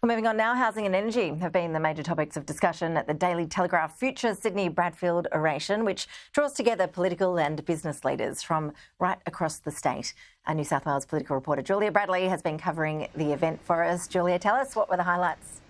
Moving on now, housing and energy have been the major topics of discussion at the Daily Telegraph Future Sydney Bradfield Oration, which draws together political and business leaders from right across the state. Our New South Wales political reporter Julia Bradley has been covering the event for us. Julia, tell us, what were the highlights?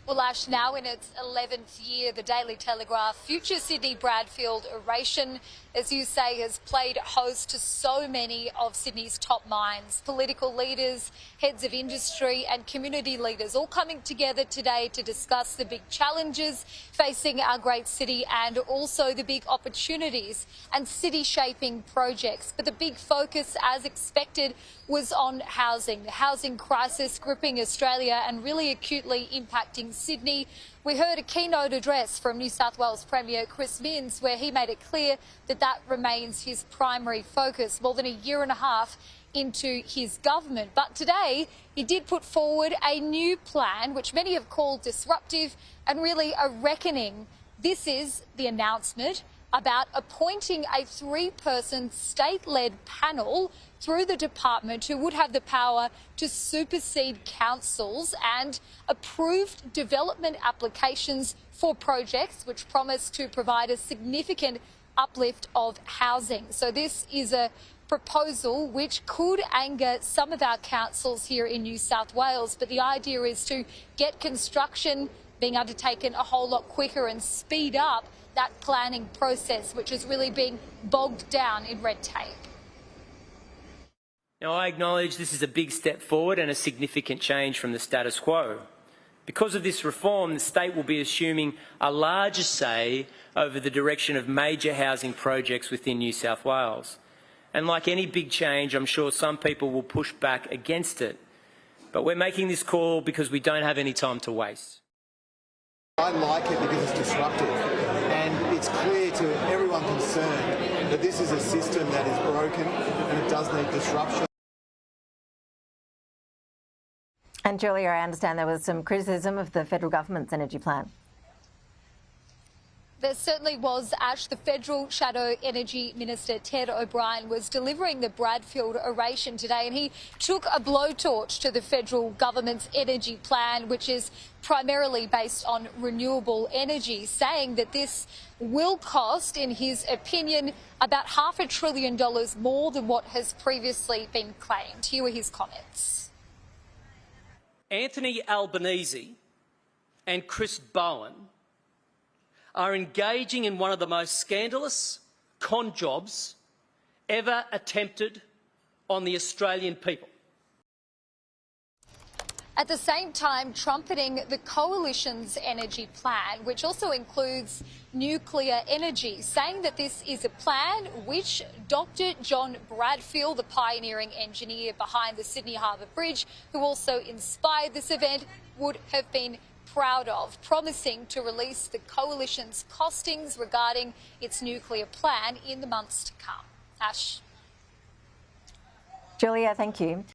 Well, Ash, now in its 11th year, the Daily Telegraph Future Sydney Bradfield Oration, as you say, has played host to so many of Sydney's top minds. Political leaders, heads of industry and community leaders all coming together today to discuss the big challenges facing our great city and also the big opportunities and city-shaping projects. But the big focus, as expected, was on housing. The housing crisis gripping Australia and really acutely impacting Sydney. We heard a keynote address from New South Wales Premier Chris Minns where he made it clear that that remains his primary focus more than a year and a half into his government. But today he did put forward a new plan which many have called disruptive and really a reckoning. This is the announcement about appointing a three-person state-led panel through the department who would have the power to supersede councils and approved development applications for projects which promise to provide a significant uplift of housing. So this is a proposal which could anger some of our councils here in New South Wales, but the idea is to get construction being undertaken a whole lot quicker and speed up that planning process, which is really being bogged down in red tape. Now, I acknowledge this is a big step forward and a significant change from the status quo. Because of this reform, the state will be assuming a larger say over the direction of major housing projects within New South Wales. And like any big change, I'm sure some people will push back against it. But we're making this call because we don't have any time to waste. I like it because it's disruptive, and it's clear to everyone concerned that this is a system that is broken and it does need disruption. And Julia, I understand there was some criticism of the federal government's energy plan. There certainly was, Ash. The Federal Shadow Energy Minister, Ted O'Brien, was delivering the Bradfield Oration today, and he took a blowtorch to the federal government's energy plan, which is primarily based on renewable energy, saying that this will cost, in his opinion, about $500 billion more than what has previously been claimed. Here were his comments. Anthony Albanese and Chris Bowen are engaging in one of the most scandalous con jobs ever attempted on the Australian people. At the same time, trumpeting the Coalition's energy plan, which also includes nuclear energy, saying that this is a plan which Dr. John Bradfield, the pioneering engineer behind the Sydney Harbour Bridge, who also inspired this event, would have been proud of, promising to release the Coalition's costings regarding its nuclear plan in the months to come. Ash. Julia, thank you.